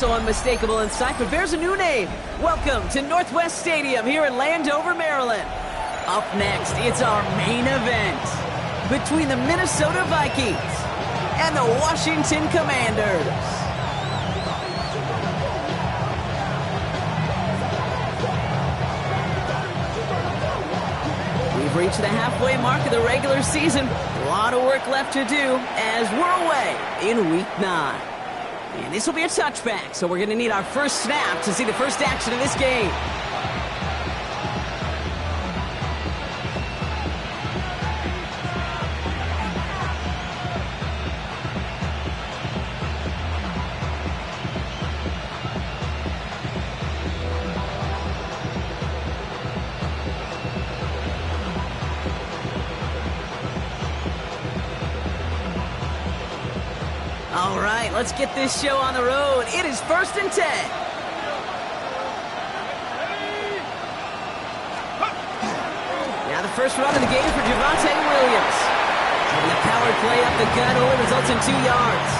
So unmistakable in sight, but bears a new name. Welcome to Northwest Stadium here in Landover, Maryland. Up next, it's our main event between the Minnesota Vikings and the Washington Commanders. We've reached the halfway mark of the regular season. A lot of work left to do as we're away in Week 9. And this will be a touchback, so we're going to need our first snap to see the first action of this game. All right, let's get this show on the road. It is 1st and 10. Now the first run of the game for Javonte Williams. And the power play up the gut only results in 2 yards.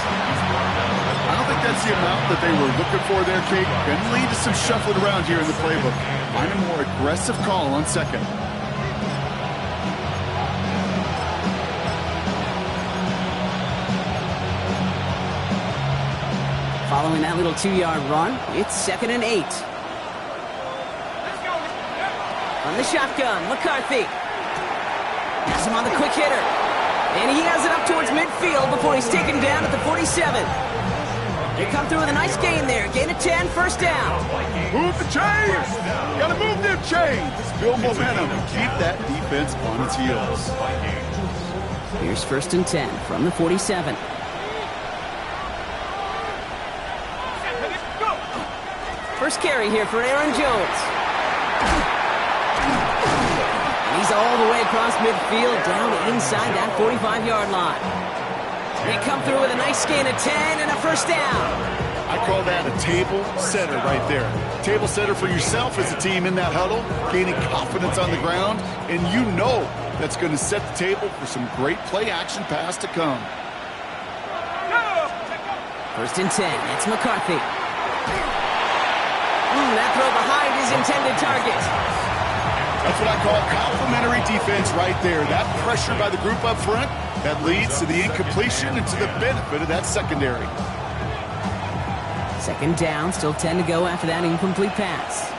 I don't think that's the amount that they were looking for there, Kate. Going to lead to some shuffling around here in the playbook. Find a more aggressive call on second. Following that little 2-yard run, it's 2nd and 8. On the shotgun, McCarthy. Has him on the quick hitter. And he has it up towards midfield before he's taken down at the 47. They come through with a nice gain there. Gain of 10, first down. Move the chains! Gotta move them chains! Build momentum and keep that defense on its heels. Here's 1st and 10 from the 47. First carry here for Aaron Jones. And he's all the way across midfield, down inside that 45-yard line. They come through with a nice gain of 10 and a first down. I call that a table setter right there. Table setter for yourself as a team in that huddle, gaining confidence on the ground, and you know that's going to set the table for some great play-action pass to come. 1st and 10, it's McCarthy. That throw behind his intended target. That's what I call complimentary defense right there. That pressure by the group up front, that leads to the incompletion and to the benefit of that secondary. 2nd down, still 10 to go after that incomplete pass.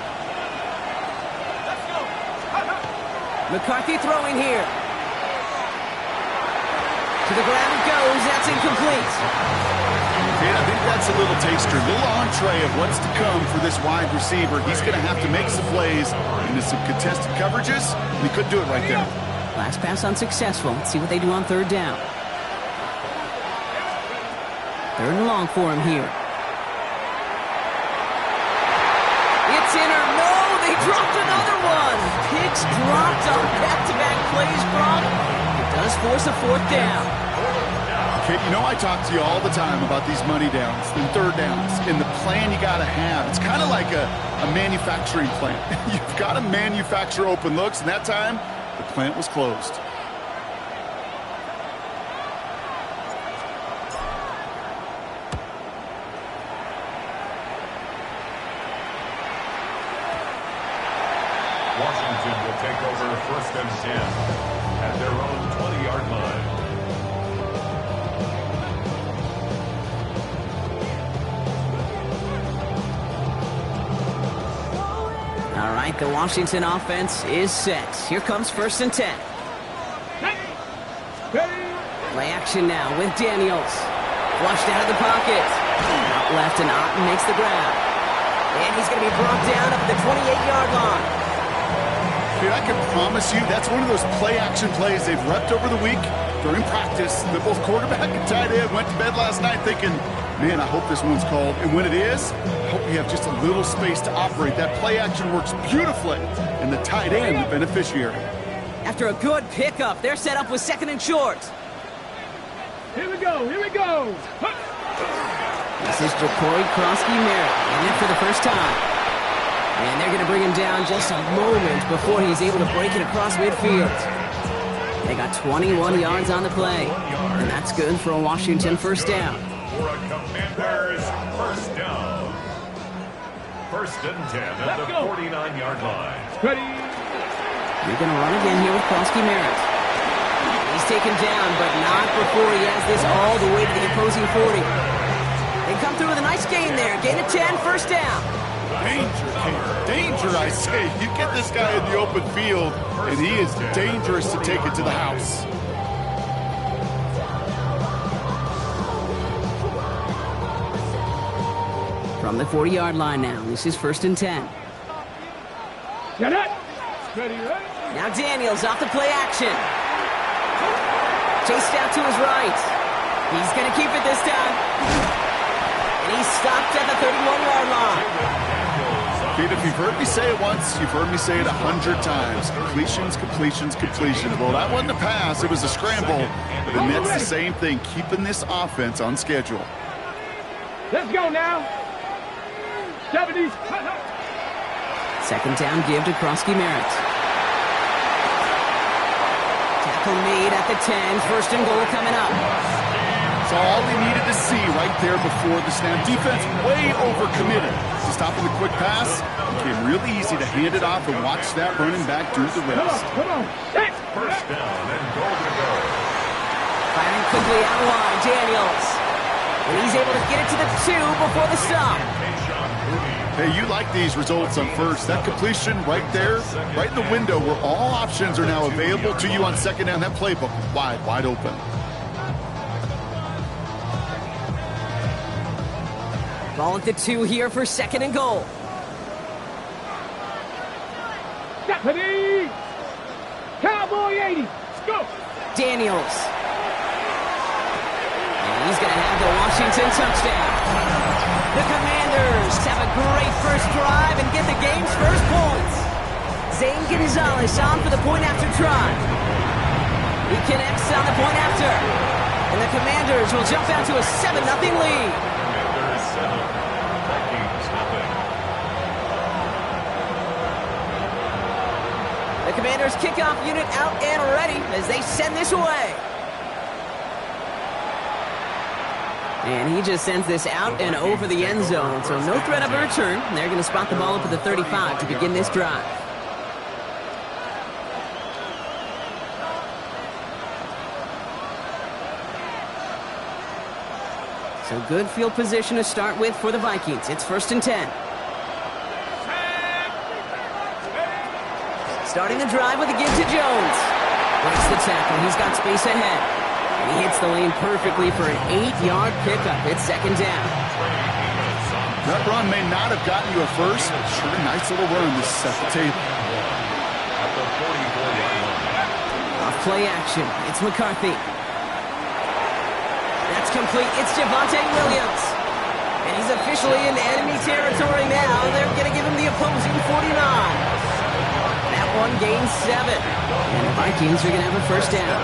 McCarthy throwing here. To the ground it goes. That's incomplete. Yeah, I think that's a little taster, a little entree of what's to come for this wide receiver. He's going to have to make some plays into some contested coverages, and he couldn't do it right there. Last pass unsuccessful. Let's see what they do on 3rd down. 3rd and long for him here. It's in or no, they dropped another one. Picks dropped on back-to-back plays, Brock. It does force a 4th down. Kate, you know I talk to you all the time about these money downs and 3rd downs and the plan you got to have. It's kind of like a manufacturing plant. You've got to manufacture open looks, and that time, the plant was closed. Washington will take over 1st and 10 at their own 20-yard line. All right, the Washington offense is set. Here comes 1st and 10. Play action now with Daniels. Flushed out of the pocket. Out left, and Otten makes the grab. And he's going to be brought down up at the 28-yard line. Dude, I can promise you that's one of those play-action plays they've repped over the week during practice. The both quarterback and tight end went to bed last night thinking, man, I hope this one's called. And when it is, I hope we have just a little space to operate. That play action works beautifully, and the tight end, the beneficiary. After a good pickup, they're set up with 2nd and short. Here we go, here we go. This is Jacory Krosky-Merritt in it for the first time. And they're going to bring him down just a moment before he's able to break it across midfield. They got 21 yards on the play, and that's good for a Washington first down. For a Commanders first down. First and 10 at the 49-yard line. Ready. You're going to run again here with Krosky Merritt. He's taken down, but not before he has this all the way to the opposing 40. They come through with a nice gain there. Gain of 10, first down. Danger, I say. You get this guy in the open field, and he is dangerous to take it to the house. From the 40-yard line now. This is first and 10. Get it. Ready, ready. Now Daniels off the play action. Chased out to his right. He's going to keep it this time. And he's stopped at the 31-yard line. Pete, if you've heard me say it once, you've heard me say it 100 times. Completions, completions, completions. Well, that wasn't a pass. It was a scramble. But the Nets, the same thing, keeping this offense on schedule. Let's go now. 70s. Second down give to Krosky Merritt. Tackle made at the 10. First and goal coming up. That's all he needed to see right there before the snap. Defense way overcommitted. To stopping the quick pass, it became really easy to hand it off and watch that running back do the rest. Come on. First down and goal to go. Firing quickly out wide, Daniels. And he's able to get it to the 2 before the stop. Hey, you like these results on first. That completion right there, right in the window where all options are now available to you on second down. That playbook wide open. Ball at the 2 here for second and goal. Ready. Cowboy 80. Let's go. Daniels. And he's going to have the Washington touchdown. The Commanders have a great first drive and get the game's first points. Zane Gonzalez on for the point after try. He connects on the point after. And the Commanders will jump out to a 7-0 lead. Commanders 7, Vikings nothing. The Commanders kickoff unit out and ready as they send this away. And he just sends this out and over the end zone, so no threat of a return. They're going to spot the ball up at the 35 to begin this drive. So good field position to start with for the Vikings. It's first and 10. Starting the drive with a give to Jones. Breaks the tackle. He's got space ahead. And he hits the lane perfectly for an 8-yard pickup. It's second down. That run may not have gotten you a first, but sure a nice little run to set the table. At the 44-yard line. Off play action. It's McCarthy. That's complete. It's Javonte Williams. And he's officially in enemy territory now. They're going to give him the opposing 49. That one gains 7. And the Vikings are going to have a first down.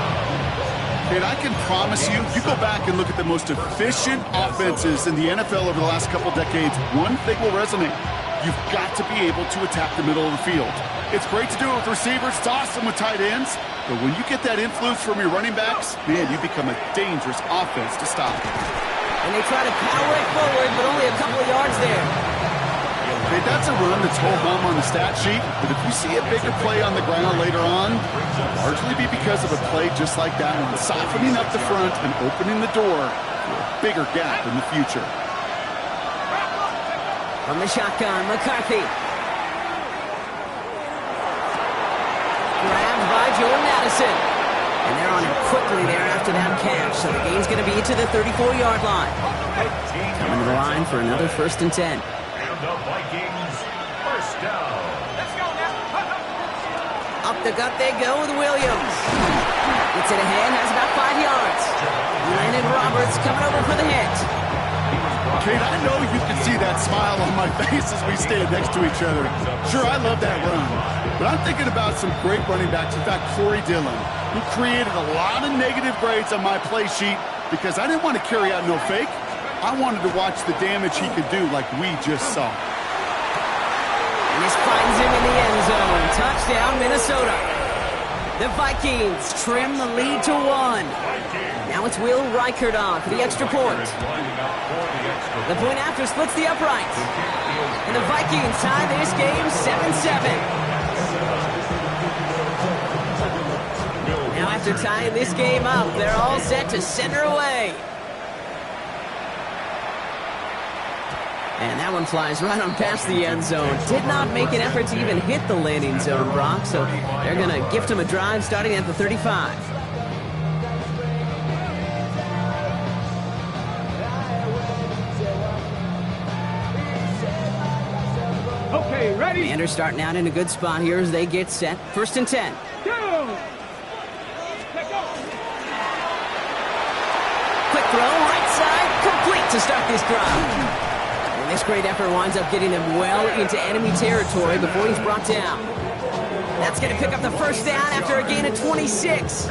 And I can promise you, you go back and look at the most efficient offenses in the NFL over the last couple decades, one thing will resonate. You've got to be able to attack the middle of the field. It's great to do it with receivers, it's awesome with tight ends, but when you get that influence from your running backs, man, you become a dangerous offense to stop. And they try to power it forward, but only a couple of yards there. Hey, that's a run that's ho-hum on the stat sheet, but if you see a bigger play on the ground later on, it'll largely be because of a play just like that one, softening up the front and opening the door for a bigger gap in the future. From the shotgun, McCarthy. Grabbed by Jordan Addison. And they're on him quickly there after that catch, so the game's going to be to the 34-yard line. Coming to the line for another first and 10. The Vikings first down. Let's go now. Up the gut they go with Williams. Gets it ahead, has about 5 yards. Landon Roberts coming over for the hit. Kate, I know you can see that smile on my face as we stand next to each other. Sure, I love that run. But I'm thinking about some great running backs. In fact, Corey Dillon, who created a lot of negative grades on my play sheet because I didn't want to carry out no fake. I wanted to watch the damage he could do like we just saw. And this finds him in the end zone. Touchdown, Minnesota. The Vikings trim the lead to 1. Now it's Will Reichert on for the extra point. The point after splits the uprights. And the Vikings tie this game 7-7. Now after tying this game up, they're all set to center away. And that one flies right on past the end zone. Did not make an effort to even hit the landing zone, Brock, so they're going to gift him a drive starting at the 35. Okay, ready? Commanders starting out in a good spot here as they get set. 1st and 10. Go! Let go! Quick throw, right side, complete to start this drive. And this great effort winds up getting them well into enemy territory before he's brought down. That's going to pick up the first down after a gain of 26.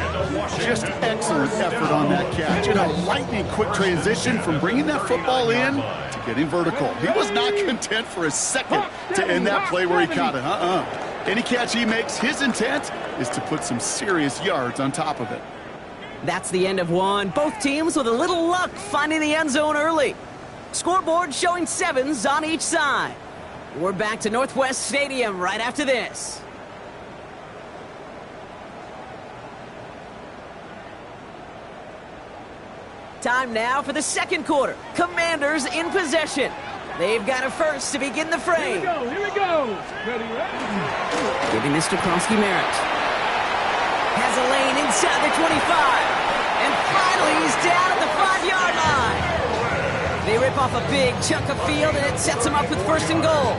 Just excellent effort on that catch. And a lightning quick transition from bringing that football in to getting vertical. He was not content for a second to end that play where he caught it. Any catch he makes, his intent is to put some serious yards on top of it. That's the end of one. Both teams with a little luck finding the end zone early. Scoreboard showing 7s on each side. We're back to Northwest Stadium right after this. Time now for the second quarter. Commanders in possession. They've got a first to begin the frame. Here we go. Ready, ready? Giving this to Merritt. Has a lane inside the 25. And finally, he's down at the 5-yard line. They rip off a big chunk of field, and it sets them up with 1st and goal.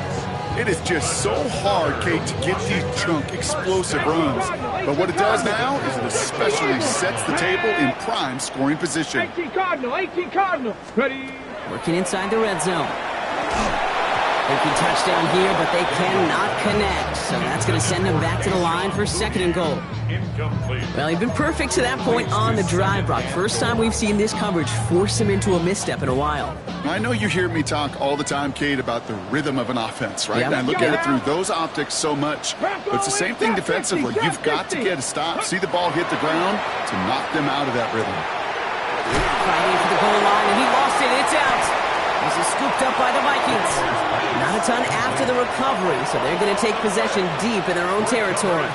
It is just so hard, Kate, to get these chunk, explosive runs. But what it does now is it especially sets the table in prime scoring position. 18 Cardinal. Ready? Working inside the red zone. Thinking touchdown here, but they cannot connect. So that's going to send them back to the line for 2nd and goal. Well, he's been perfect to that point on the drive, Brock. First time we've seen this coverage force him into a misstep in a while. I know you hear me talk all the time, Kate, about the rhythm of an offense, right? Yep. And I look at it through those optics so much. But it's the same thing defensively. You've got to get a stop, see the ball hit the ground to knock them out of that rhythm. Fighting for the goal line, and he lost it. It's out. This is scooped up by the Vikings. Not a ton after the recovery, so they're going to take possession deep in their own territory.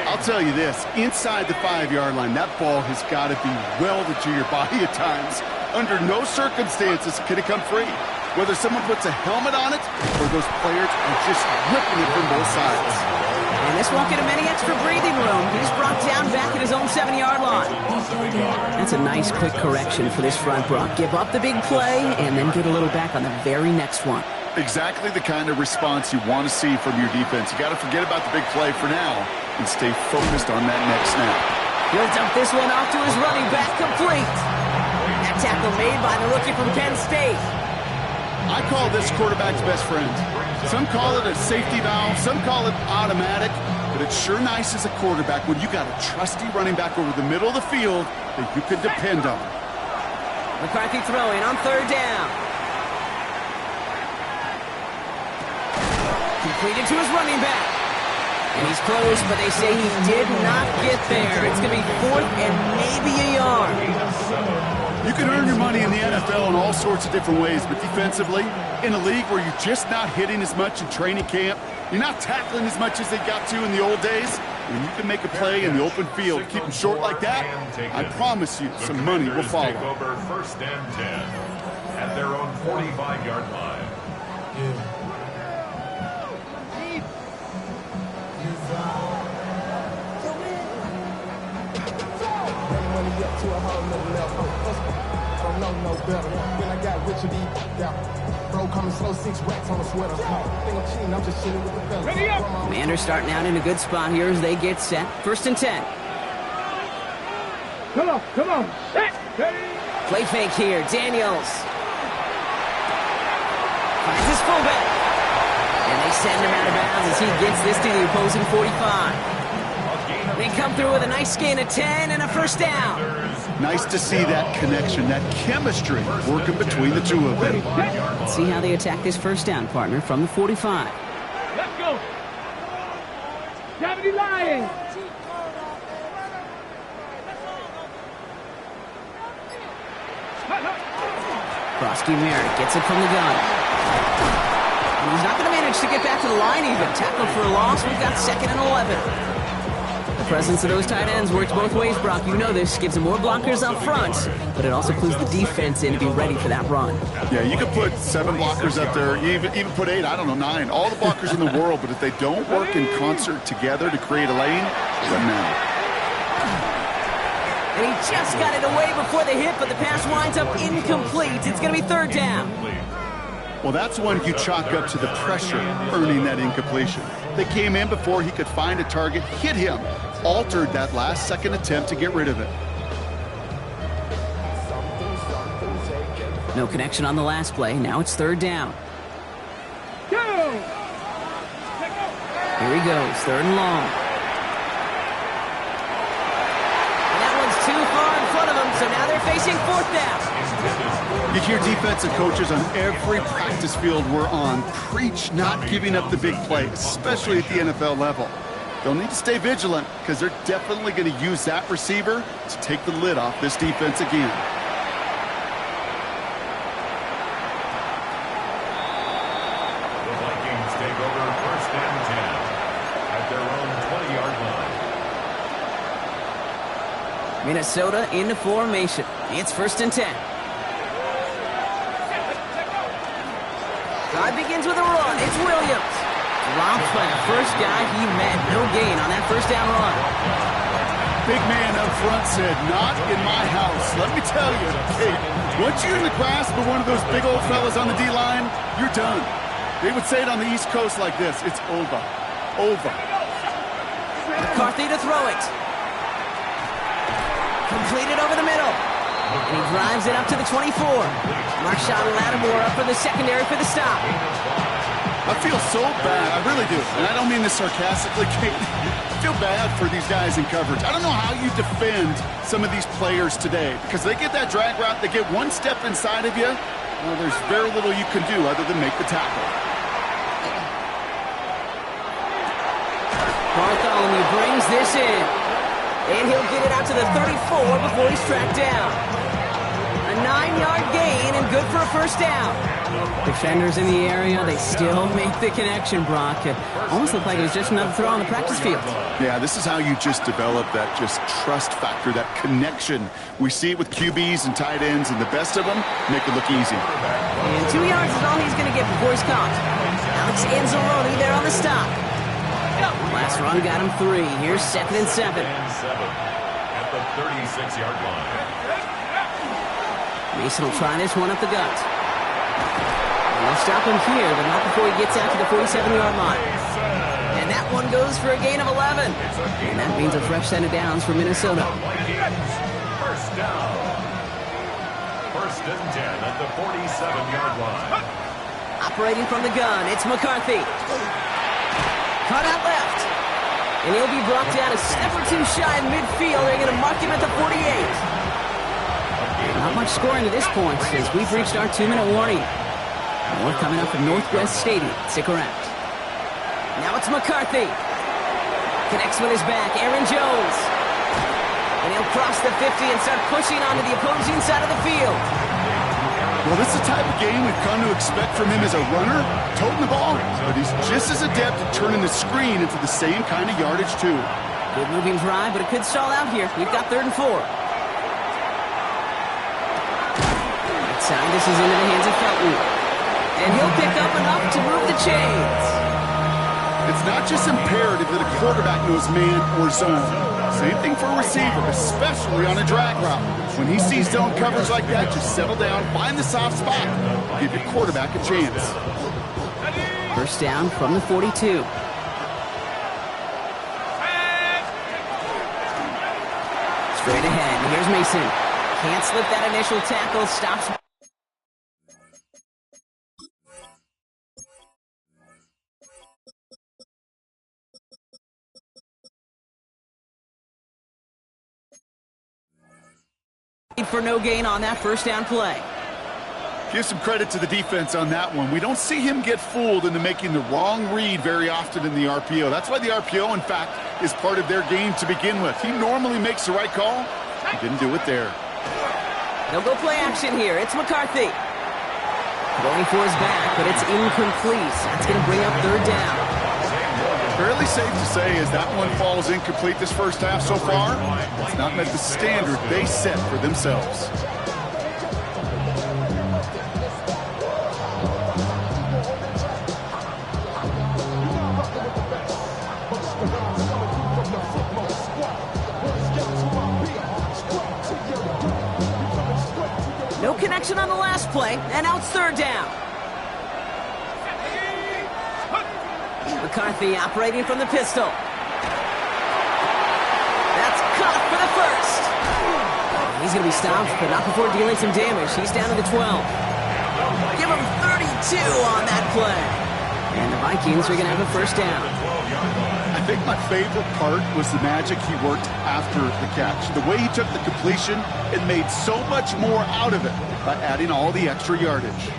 I'll tell you this, inside the 5-yard line, that ball has got to be welded to your body at times. Under no circumstances can it come free. Whether someone puts a helmet on it or those players are just ripping it from both sides. And this won't get him any extra breathing room. He's brought down back at his own 7-yard line. That's a nice quick correction for this front, Brock. Give up the big play and then get a little back on the very next one. Exactly the kind of response you want to see from your defense. You got to forget about the big play for now and stay focused on that next snap. He'll dump this one off to his running back, complete. That tackle made by the rookie from Penn State. I call this quarterback's best friend. Some call it a safety valve, some call it automatic, but it's sure nice as a quarterback when you got a trusty running back over the middle of the field that you can depend on. McCarthy throwing on 3rd down. Completed to his running back. And he's close, but they say he did not get there. It's going to be 4th and maybe a yard. You can earn your money in the NFL in all sorts of different ways, but defensively, in a league where you're just not hitting as much in training camp, you're not tackling as much as they got to in the old days, when you can make a play in the open field, keep them short like that, I promise you some money will follow. Take over 1st and 10 at their own 45-yard line. Commanders starting out in a good spot here as they get set. 1st and 10. Come on. Set. Play fake here. Daniels finds his fullback. And they send him out of bounds as he gets this to the opposing 45. They come through with a nice gain of 10 and a 1st down. Nice to see that connection, that chemistry working between the two of them. Let's see how they attack this 1st down, partner, from the 45. Let's go. Deputy Lion. Merritt gets it from the gun. advantage to get back to the line even. Tackle for a loss, we've got 2nd and 11. The presence of those tight ends works both ways, Brock. You know this. Gives them more blockers up front, but it also clues the defense in to be ready for that run. Yeah, you could put 7 blockers up there, even put 8, I don't know, 9. All the blockers in the world, but if they don't work in concert together to create a lane, it doesn't matter. And he just got it away before the hit, but the pass winds up incomplete. It's going to be 3rd down. Well, that's one you chalk up to the pressure earning that incompletion. They came in before he could find a target, hit him, altered that last second attempt to get rid of it. No connection on the last play. Now it's 3rd down. Go! Here he goes, 3rd and long. And that one's too far in front of him, so now they're facing 4th down. You hear defensive coaches on every practice field we're on preach not giving up the big play, especially at the NFL level. They'll need to stay vigilant because they're definitely going to use that receiver to take the lid off this defense again. The Vikings take over 1st and 10 at their own 20-yard line. Minnesota into formation. It's 1st and 10. Drive begins with a run. It's Williams. Dropped by the first guy he met. No gain on that 1st down run. Big man up front said, not in my house. Let me tell you, hey, once you're in the grasp of one of those big old fellas on the D-line, you're done. They would say it on the East Coast like this. It's over. Over. McCarthy to throw it. Completed over the middle. And he drives it up to the 24. Marshawn Lattimore up for the secondary for the stop. I feel so bad. I really do. And I don't mean this sarcastically, Kate. I feel bad for these guys in coverage. I don't know how you defend some of these players today because they get that drag route, they get one step inside of you. Well, there's very little you can do other than make the tackle. Bartholomew brings this in. And he'll get it out to the 34 before he's tracked down. A 9-yard gain and good for a 1st down. Defenders in the area, they still make the connection, Brock. It almost looked like it was just another throw on the practice field. Yeah, this is how you just develop that just trust factor, that connection. We see it with QBs and tight ends, and the best of them make it look easy. And 2 yards is all he's going to get before he's caught. Alex Anzalone there on the stop. Last run got him 3. Here's 2nd and 7. At the 36-yard line. Mason will try this one up the gut. And they'll stop him here, but not before he gets out to the 47-yard line. And that one goes for a gain of 11. And that means a fresh set of downs for Minnesota. 1st down. 1st and 10 at the 47-yard line. Operating from the gun, it's McCarthy. Cut out left. And he'll be brought down a step or two shy of midfield. They're going to mark him at the 48. Not much scoring to this point since we've reached our 2-minute warning. More coming up from Northwest Stadium. Stick around. Now it's McCarthy. Connects with his back. Aaron Jones. And he'll cross the 50 and start pushing onto the opposing side of the field. Well, this is the type of game we've come to expect from him as a runner, toting the ball, but he's just as adept at turning the screen into the same kind of yardage, too. Good moving drive, but it could stall out here. We've got 3rd and 4. Outside, this is into the hands of Felton. And he'll pick up enough to move the chains. It's not just imperative that a quarterback knows man or zone. Same thing for a receiver, especially on a drag route. When he sees zone coverage like that, just settle down, find the soft spot, give your quarterback a chance. 1st down from the 42. Straight ahead, here's Mason. Can't slip that initial tackle, stops. For no gain on that 1st down play. Give some credit to the defense on that one. We don't see him get fooled into making the wrong read very often in the RPO. That's why the RPO, in fact, is part of their game to begin with. He normally makes the right call. He didn't do it there. They'll go play action here. It's McCarthy. Going for his back, but it's incomplete. That's going to bring up third down. Fairly safe to say as that one falls incomplete this first half so far, it's not met the standard they set for themselves. No connection on the last play, and now it's third down. McCarthy operating from the pistol. That's caught for the first. He's going to be stopped, but not before dealing some damage. He's down to the 12. Give him 32 on that play. And the Vikings are going to have a first down. I think my favorite part was the magic he worked after the catch. The way he took the completion and made so much more out of it by adding all the extra yardage.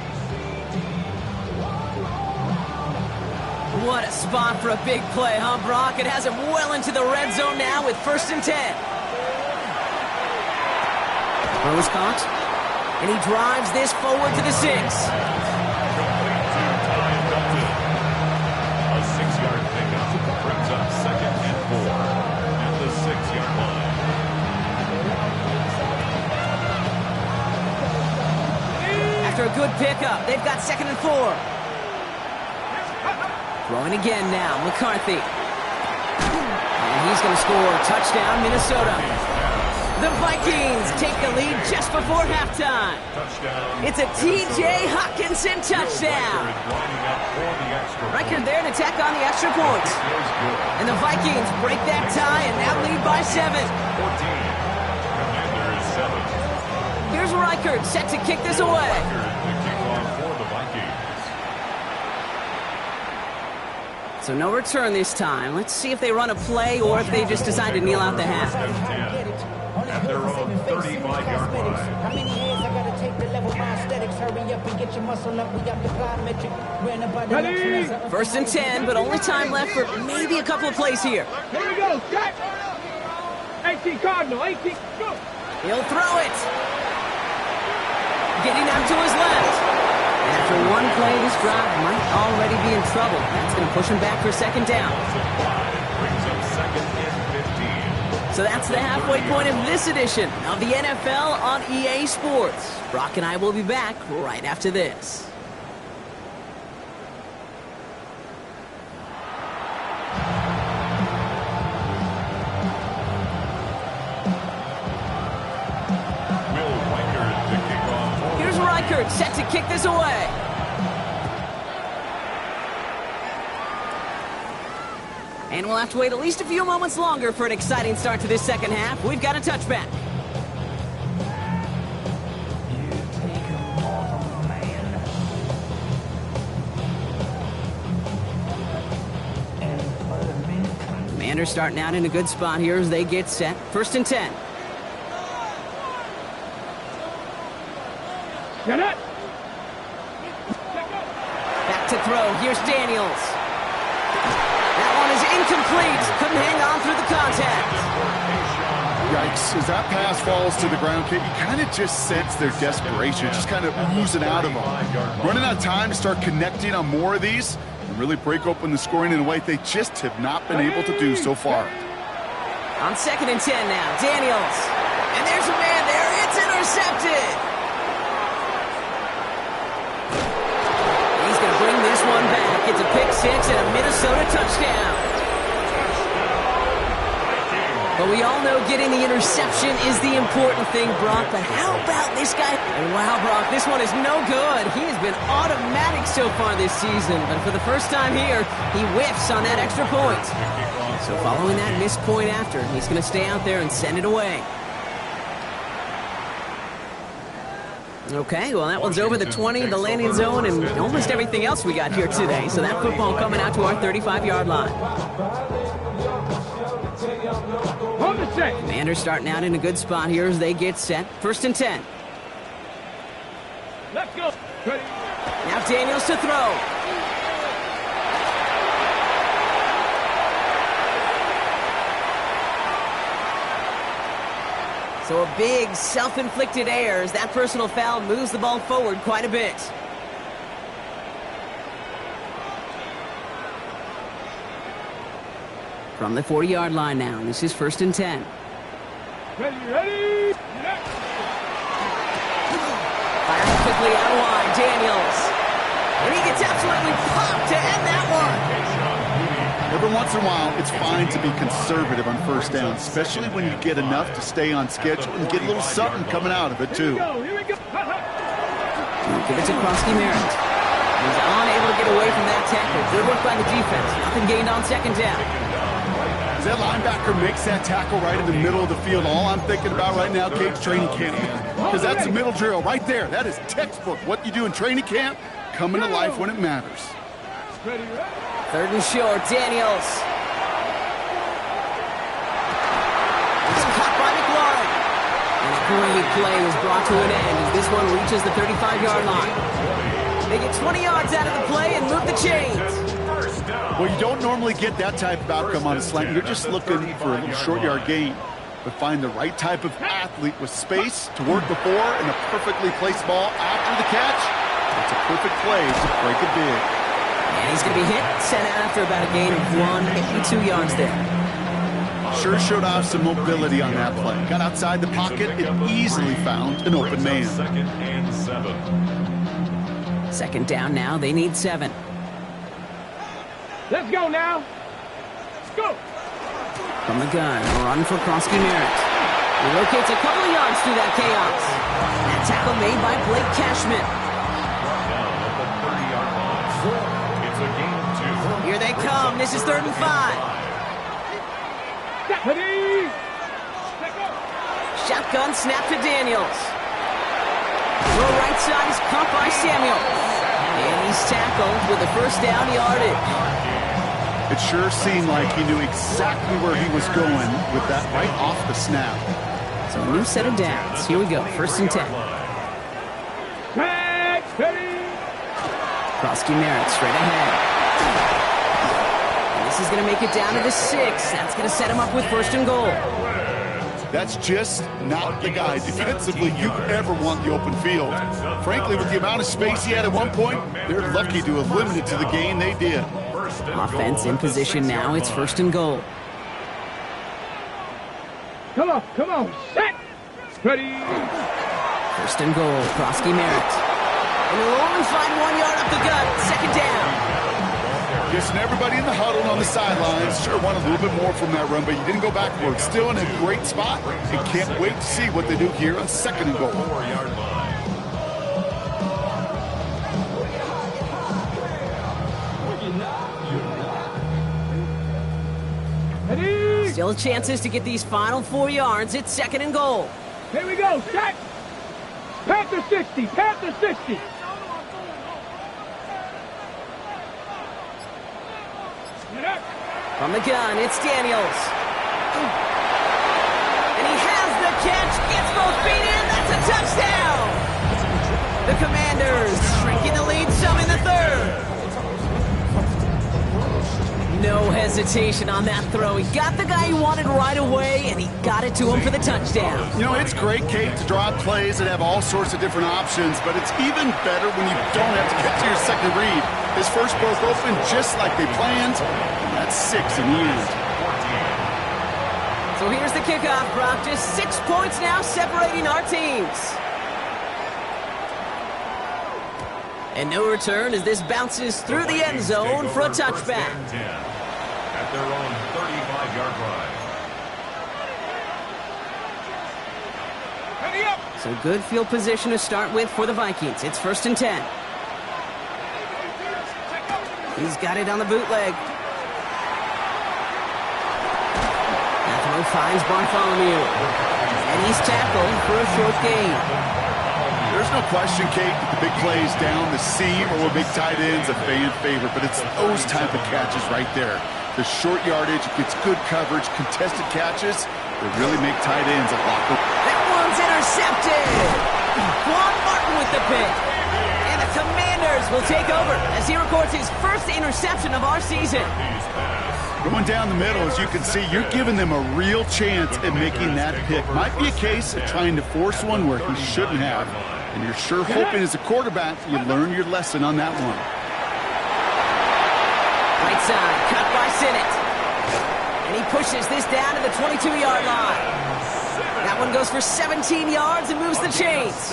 What a spot for a big play, huh, Brock? It has him well into the red zone now with 1st and 10. Throw is caught, and he drives this forward to the 6. A 6-yard pickup brings up 2nd and 4 at the 6-yard line. After a good pickup, they've got 2nd and 4. Throwing again now, McCarthy. And he's going to score. Touchdown, Minnesota. The Vikings take the lead just before halftime. It's a T.J. Hockenson touchdown. Riker there to tack on the extra point. And the Vikings break that tie and now lead by 7. 14. Here's Riker set to kick this away. So no return this time. Let's see if they run a play or if they just decide to kneel out the half. At their own 35-yard line. How many hands I gotta take to level my aesthetics? Hurry up and get your muscle up. We got the plyometric. Ran about the 1st and 10, but only time left for maybe a couple of plays here. Here we go, Jack. 18 Cardinal, 18, go. He'll throw it. Getting out to his left. After one play, this drive might already be in trouble. That's going to push him back for 2nd down. Brings up 2nd and 15. So that's the halfway point of this edition of the NFL on EA Sports. Brock and I will be back right after this. Here's Reichert set to kick this away. And we'll have to wait at least a few moments longer for an exciting start to this second half. We've got a touchback. Commanders starting out in a good spot here as they get set. 1st and 10. Get it. Back to throw. Here's Daniels. That one is incomplete. Couldn't hang on through the contact. Yikes. As that pass falls to the ground, Kate, you kind of just sense their desperation, just kind of oozing out of them. Running out of time to start connecting on more of these and really break open the scoring in a way they just have not been able to do so far. On 2nd and 10 now, Daniels. And there's a man there. It's intercepted. He's going to bring this one back. It's a pick 6 and a Minnesota touchdown. But we all know getting the interception is the important thing, Brock. But how about this guy? And wow, Brock, this one is no good. He has been automatic so far this season. But for the first time here, he whiffs on that extra point. So following that missed point after, he's going to stay out there and send it away. Okay, well, that one's over the 20, the landing zone, and almost everything else we got here today. So that football coming out to our 35-yard line. Hold the set. Commanders starting out in a good spot here as they get set. 1st and 10. Let's go. Ready. Now Daniels to throw. So a big self-inflicted error as that personal foul moves the ball forward quite a bit. From the 40-yard line now. This is 1st and 10. Ready. Firing quickly out wide, Daniels. And he gets absolutely popped to end that one. Every once in a while, it's fine to be conservative on 1st down, especially when you get enough to stay on schedule and get a little something coming out of it, too. Here we go. Give it to Krosky Merritt. He's unable to get away from that tackle. Good work by the defense. Nothing gained on 2nd down. As that linebacker makes that tackle right in the middle of the field, all I'm thinking about right now, Kate, training camp. Because that's the middle drill right there. That is textbook. What you do in training camp, coming to life when it matters. 3rd and short, Daniels. He's caught by McLaurin. And a great play is brought to an end as this one reaches the 35-yard line. They get 20 yards out of the play and move the chains. Well, you don't normally get that type of outcome on a slant. You're just looking for a little short-yard gain. But find the right type of athlete with space to work before and a perfectly placed ball after the catch. It's a perfect play to break it big. And he's going to be hit, sent out after about a gain of 182 yards there. Sure showed off some mobility on that play. Got outside the pocket and easily found an open man. 2nd and 7. 2nd down now. They need 7. Let's go now. Let's go. From the gun, a run for Krosky Merritt. He locates a couple of yards through that chaos. That tackle made by Blake Cashman. Down at the 30-yard line. It's a gain of 2. Here they come. This is 3rd and 5. Ready. Shotgun snap to Daniels. Throw right side is caught by Samuel. And he's tackled with the 1st down yardage. It sure seemed like he knew exactly where he was going with that right off the snap. So a new set of downs. Here we go. 1st and 10. Krosky Merritt straight ahead. And this is going to make it down to the 6. That's going to set him up with 1st and goal. That's just not the guy defensively you ever want the open field. Frankly, with the amount of space he had at one point, they're lucky to have limited to the gain they did. Offense in position now. It's 1st and goal. Come on, set. Ready. 1st and goal. Krosky Merritt. And he'll only find 1 yard up the gut. 2nd down. Guessing everybody in the huddle on the sidelines sure want a little bit more from that run, but you didn't go backwards. Still in a great spot and can't wait to see what they do here on 2nd and goal. 4-yard line. Ready. Still chances to get these final 4 yards. It's 2nd and goal. Here we go. Set. Panther 60. Panther 60. From the gun, it's Daniels. And he has the catch, gets both feet in, that's a touchdown! The Commanders shrinking the lead some in the 3rd. No hesitation on that throw. He got the guy he wanted right away, and he got it to him for the touchdown. You know, it's great, Kate, to draw up plays that have all sorts of different options, but it's even better when you don't have to get to your second read. His first broke open just like they planned, and that's 6 in the end. So here's the kickoff, Brock. Just 6 points now separating our teams. And no return as this bounces through the end zone for a touchback. At their own 35-yard line. Ready up. So good field position to start with for the Vikings. It's 1st and 10. He's got it on the bootleg. That throw finds Bartholomew. And he's tackled for a short gain. There's no question, Kate, that the big plays down the seam or big tight ends a fan favorite, but it's those type of catches right there. The short yardage, gets good coverage, contested catches that really make tight ends a locker. That one's intercepted. Quan Martin with the pick. And the Commanders will take over as he records his first interception of our season. Going down the middle, as you can see, you're giving them a real chance at making that pick. Might be a case of trying to force one where he shouldn't have. And you're sure hoping as a quarterback you learn your lesson on that one. Right side, cut by Sinnott. And he pushes this down to the 22-yard line. That one goes for 17 yards and moves the chains.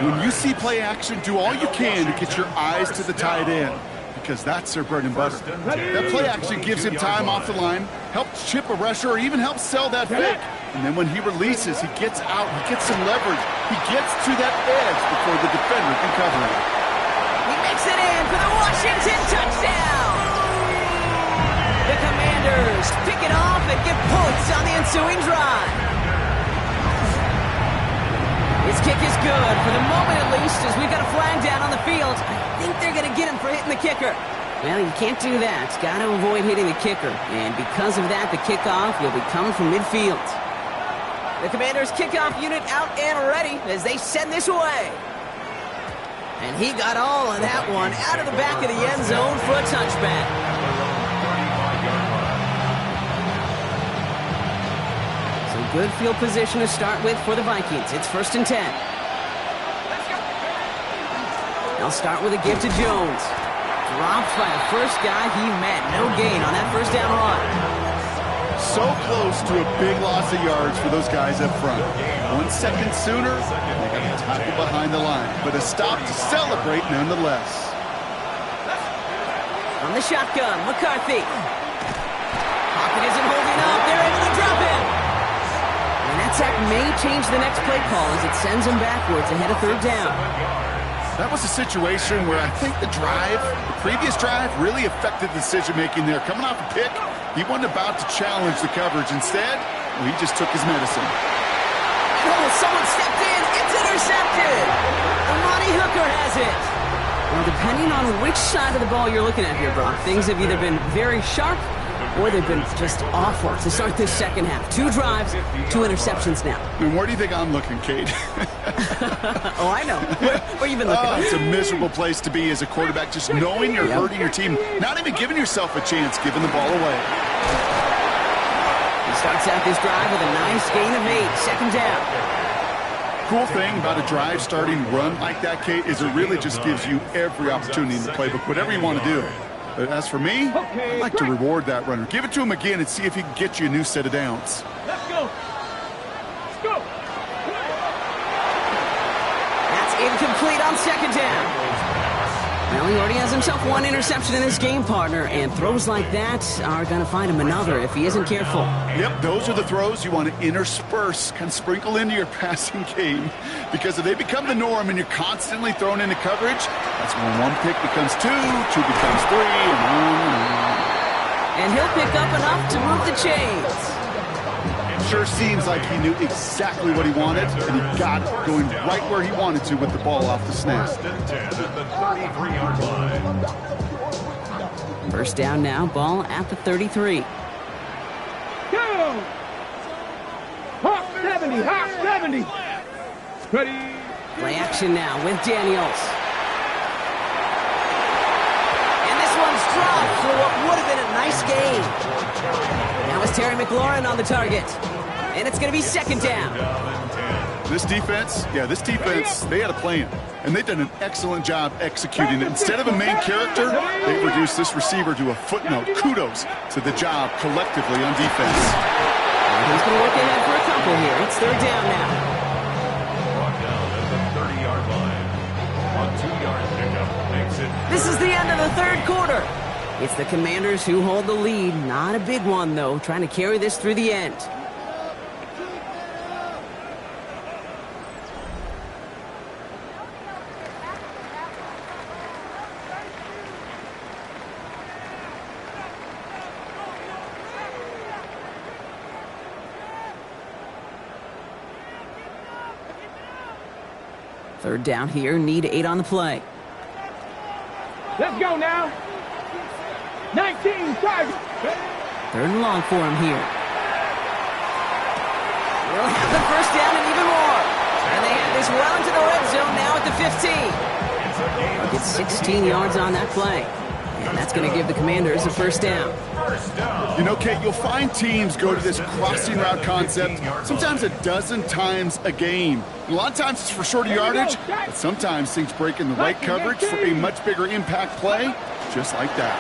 When you see play action, do all you can to get your eyes to the tight end, because that's their bread and butter. That play action gives him time off the line, helps chip a rusher, or even helps sell that fake. And then when he releases, he gets out, he gets some leverage. He gets to that edge before the defender can cover him. He makes it in for the Washington touchdown. The Commanders pick it off and get points on the ensuing drive. His kick is good, for the moment at least, as we've got a flag down on the field. I think they're going to get him for hitting the kicker. Well, you can't do that. Got to avoid hitting the kicker. And because of that, the kickoff will be coming from midfield. The Commanders' kickoff unit out and ready as they send this away. And he got all of that one out of the back of the end zone for a touchback. So good field position to start with for the Vikings. It's 1st and 10. They'll start with a give to Jones. Dropped by the first guy he met. No gain on that first down run. So close to a big loss of yards for those guys up front. 1 second sooner, they got a tackle behind the line, but a stop to celebrate nonetheless. On the shotgun, McCarthy. Pocket isn't holding up. They're able to drop him. And that sack may change the next play call as it sends him backwards ahead of 3rd down. That was a situation where I think the previous drive, really affected decision-making there. Coming off a pick, he wasn't about to challenge the coverage. Instead, he just took his medicine. Oh, someone stepped in. It's intercepted. Amani Hooker has it. Well, depending on which side of the ball you're looking at here, Brock, things have either been very sharp or they've been just awful to start this second half. 2 drives, 2 interceptions now. And where do you think I'm looking, Kate? Oh, I know. Where you been looking? It's a miserable place to be as a quarterback, just knowing you're hurting your team, not even giving yourself a chance, giving the ball away. He starts out this drive with a nice gain of 8, 2nd down. Cool thing about a drive starting run like that, Kate, is it really just gives you every opportunity in the playbook, whatever you want to do. But as for me, I'd like to reward that runner. Give it to him again and see if he can get you a new set of downs. Let's go. Let's go. That's incomplete on 2nd down. Well, he already has himself 1 interception in this game, partner, and throws like that are going to find him another if he isn't careful. Yep, those are the throws you want to intersperse, kind of sprinkle into your passing game, because if they become the norm and you're constantly thrown into coverage, that's when 1 pick becomes 2, 2 becomes 3, and on. And he'll pick up enough to move the chains. Sure seems like he knew exactly what he wanted, and he got it, going right where he wanted to with the ball off the snap. 1st down now, ball at the 33. Go! Hawk 70, Hawk 70. Ready? Play action now with Daniels. And this one's dropped for what would have been a nice gain. Now it's Terry McLaurin on the target. And it's going to be 2nd down. This defense, they had a plan. And they've done an excellent job executing it. Instead of a main character, they reduced this receiver to a footnote. Kudos to the job collectively on defense. And he's going to look ahead for a couple here. It's 3rd down now. Brought down at the 30-yard line. A 2-yard pickup makes it. This is the end of the 3rd quarter. It's the Commanders who hold the lead. Not a big one, though, trying to carry this through the end. Third down here, need 8 on the play. Let's go now. 19 targets. 3rd and long for him here. We'll have the 1st down and even more. And they have this well into the red zone now at the 15. They'll get 16 yards on that play. And that's going to give the Commanders a 1st down. You know, Kate, you'll find teams go to this crossing route concept sometimes a dozen times a game. And a lot of times it's for shorter yardage, but sometimes things break in the right coverage for a much bigger impact play, just like that.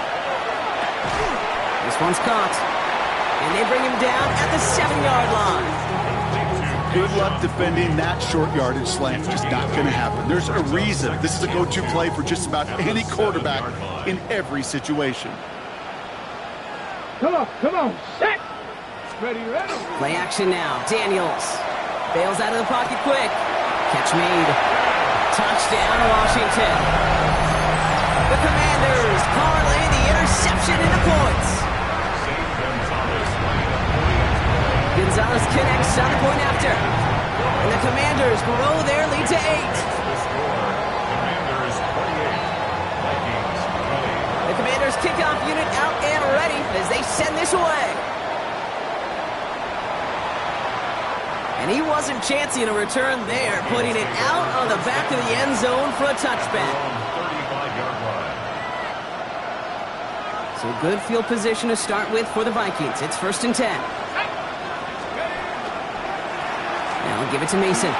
This one's caught. And they bring him down at the 7-yard line. Good luck defending that short yardage slant. Just not going to happen. There's a reason this is a go-to play for just about any quarterback in every situation. Come on, set. Ready. Play action now. Daniels bails out of the pocket quick. Catch made. Touchdown, Washington. The Commanders parlay the interception into points. Gonzalez connects on the point after. And the Commanders grow their lead to 8. The score, Commanders 48, Vikings 20. The Commanders kickoff unit out and ready as they send this away. And he wasn't chancing a return there, putting it out on the back of the end zone for a touchback. 35-yard line. So good field position to start with for the Vikings. It's 1st and 10. Now give it to Mason.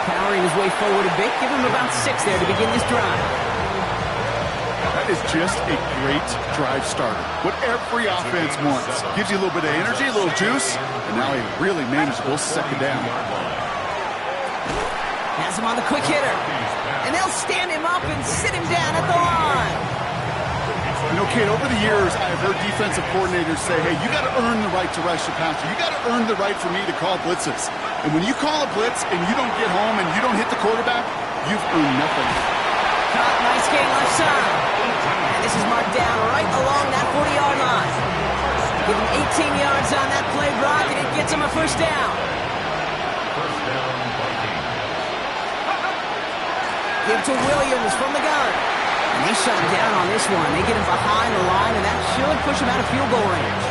Powering his way forward a bit. Give him about 6 there to begin this drive. That is just a great drive starter. What every offense wants. Gives you a little bit of energy, a little juice, and now a really manageable second down. Has him on the quick hitter. And they'll stand him up and sit him down at the line. You know, Kate, over the years, I've heard defensive coordinators say, hey, you got to earn the right to rush the passer. You got to earn the right for me to call blitzes. And when you call a blitz and you don't get home and you don't hit the quarterback, you've earned nothing. Caught, nice gain left side. And this is marked down right along that 40-yard line. Give him 18 yards on that play, Brock, and it gets him a first down. First down, Vikings. Give to Williams from the gun. And they shut him down on this one. They get him behind the line, and that should push him out of field goal range.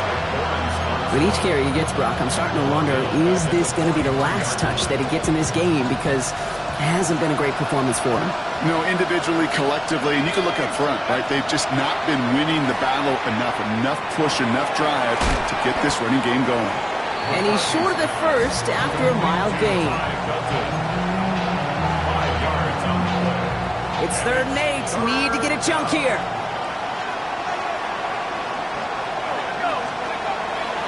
With each carry he gets, Brock, I'm starting to wonder, is this going to be the last touch that he gets in this game? Because it hasn't been a great performance for him. No, individually, collectively, and you can look up front, right? They've just not been winning the battle enough push, enough drive to get this running game going. And he's short of the first after a mild gain. 5 yards on the play. It's 3rd and 8. Need to get a chunk here.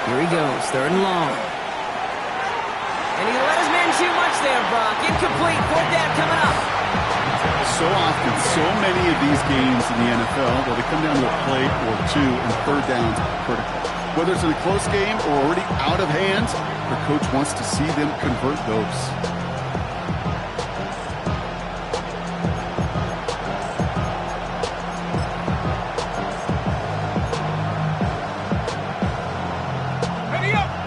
Here he goes, 3rd and long. And he let his man too much there, Brock. Incomplete, 4th down coming up. So often, so many of these games in the NFL, well, they come down to a play or two, and 3rd downs are critical. Whether it's in a close game or already out of hand, their coach wants to see them convert those.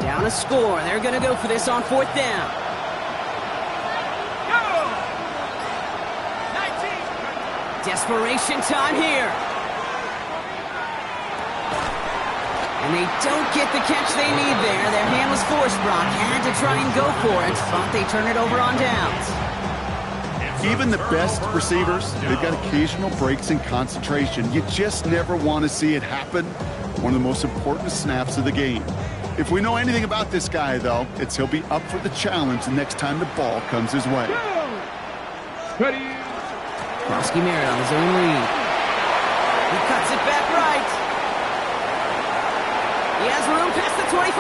Down a score. They're going to go for this on 4th down. Desperation time here. And they don't get the catch they need there. Their hand was forced, Brock. Had to try and go for it, but they turn it over on downs. Even the best receivers, they've got occasional breaks in concentration. You just never want to see it happen. One of the most important snaps of the game. If we know anything about this guy, though, it's he'll be up for the challenge the next time the ball comes his way. Ready. Krosky Merritt on his own lead. He cuts it back right. He has room past the 25.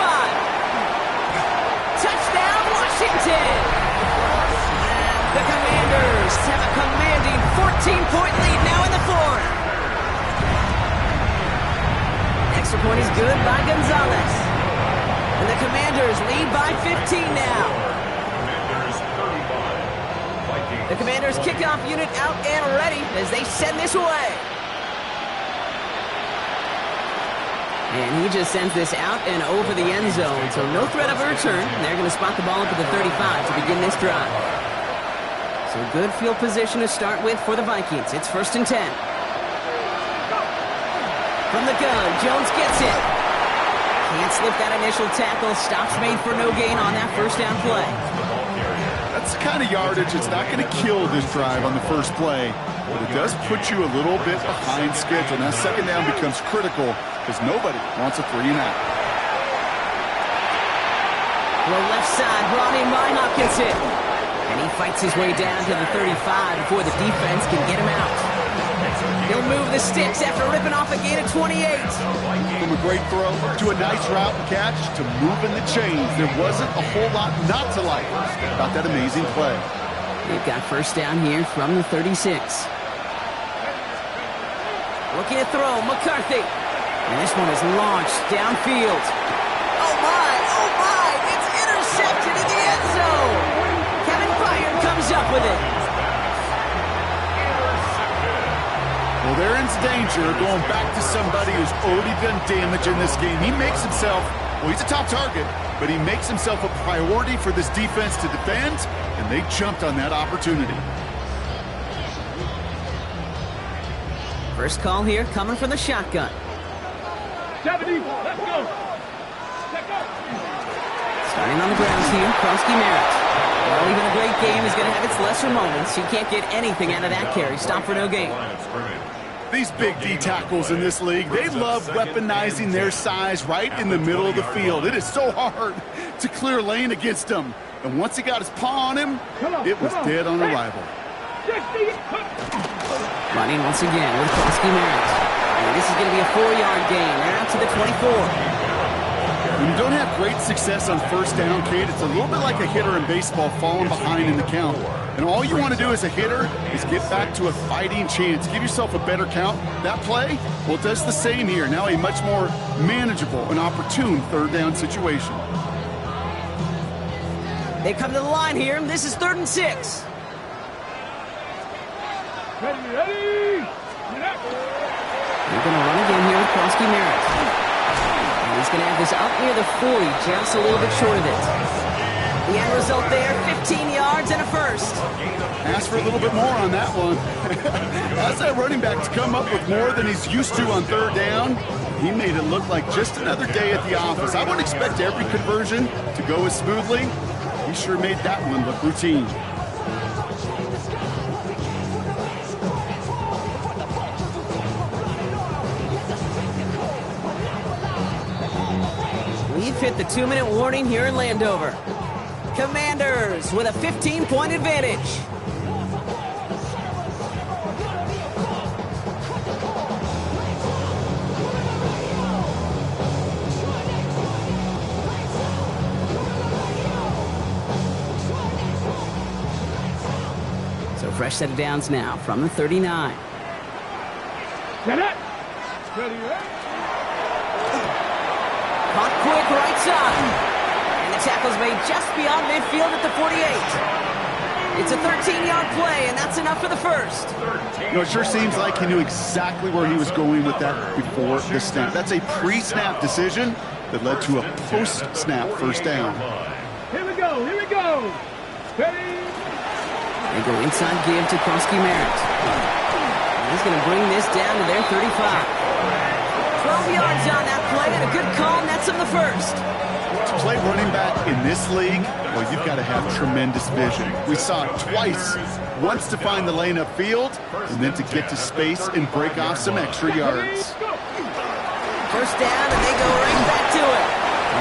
Touchdown, Washington! The Commanders have a commanding 14-point lead now in the 4th. Extra point is good by Gonzalez. And the Commanders lead by 15 now. Commanders 35. Vikings. The Commanders kickoff unit out and ready as they send this away. And he just sends this out and over the end zone, so no threat of a return. They're going to spot the ball up at the 35 to begin this drive. So good field position to start with for the Vikings. It's 1st and 10. From the gun, Jones gets it. Can't slip that initial tackle. Stops made for no gain on that first down play. That's the kind of yardage it's not going to kill this drive on the first play, but it does put you a little bit behind schedule. Now, second down becomes critical because nobody wants a 3-and-out. Low left side, brought in by Hopkinson. And he fights his way down to the 35 before the defense can get him out. He'll move the sticks after ripping off a gain of 28. From a great throw to a nice route and catch to moving the chains. There wasn't a whole lot not to like about that amazing play. They've got first down here from the 36. Looking to throw, McCarthy. And this one is launched downfield. Oh my, it's intercepted in the end zone. Kevin Byard comes up with it. Well, they're in danger going back to somebody who's already done damage in this game. He makes himself, well, he's a top target, but he makes himself a priority for this defense to defend, and they jumped on that opportunity. First call here coming from the shotgun. 70, let's go. Starting on the grounds here, Krosky Merritt. Well, even a great game is going to have its lesser moments. You can't get anything out of that carry. Stop for no gain. These big D tackles in this league, they love weaponizing their size right in the middle of the field. It is so hard to clear lane against them. And once he got his paw on him, it was dead on arrival. Running once again with Krosky Merritt. And this is going to be a 4-yard gain. They're out to the 24. When you don't have great success on first down, Kate, it's a little bit like a hitter in baseball falling behind in the count. And all you want to do as a hitter is get back to a fighting chance. Give yourself a better count. That play, well, it does the same here. Now a much more manageable and opportune third down situation. They come to the line here. This is 3rd and 6. Ready. They're going to run again here with Krosky Merritt. He's going to have this up near the 40, just a little bit short of it. The end result there, 15 yards and a first. Ask for a little bit more on that one. As that running back to come up with more than he's used to on third down, he made it look like just another day at the office. I wouldn't expect every conversion to go as smoothly. He sure made that one look routine. We've hit the 2-minute warning here in Landover. Commanders with a 15-point advantage. So fresh set of downs now from the 39. Get it. Ready. Caught quick right side. And the tackle's made just beyond midfield at the 48. It's a 13-yard play, and that's enough for the first. You know, it sure seems like he knew exactly where he was going with that before the snap. That's a pre-snap decision that led to a post-snap first down. Here we go. Ready. They go inside give to Krosky Merritt. And he's going to bring this down to their 35. 12 yards on that play, and a good call nets him the first. To play running back in this league, well, you've got to have tremendous vision. We saw it twice, once to find the lane upfield, and then to get to space and break off some extra yards. First down, and they go right back to it.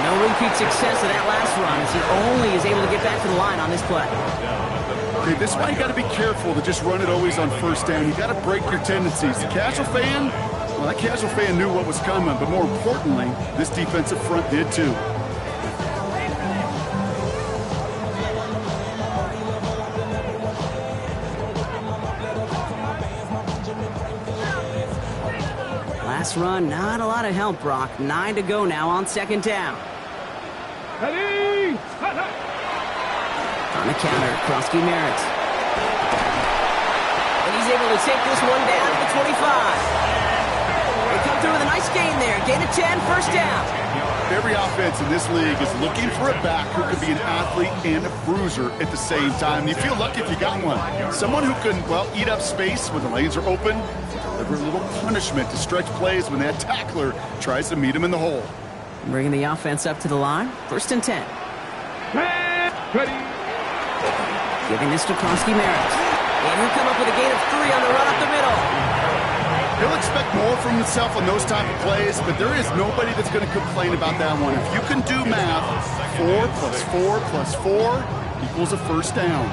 No repeat success of that last run, as he only is able to get back to the line on this play. Okay, this is why you got to be careful to just run it always on first down. You got to break your tendencies. The casual fan, well, that casual fan knew what was coming, but more importantly, this defensive front did too. Last run, not a lot of help, Brock. 9 to go now on second down. Ready. On the counter, Krosky Merritt. And he's able to take this one down to the 25. They come through with a nice gain there. Gain of 10, first down. Every offense in this league is looking for a back who can be an athlete and a bruiser at the same time. You feel lucky if you got one. Someone who can, well, eat up space when the lanes are open, deliver a little punishment to stretch plays when that tackler tries to meet him in the hole. Bringing the offense up to the line, 1st and 10. Ready. Giving this to Krosky Merritt. And he'll come up with a gain of 3 on the run up the middle. He'll expect more from himself on those type of plays, but there is nobody that's going to complain about that one. If you can do math, 4 plus 4 plus 4 equals a first down.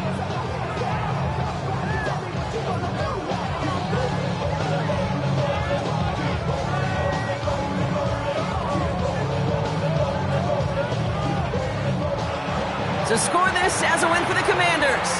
to score this as a win for the Commanders.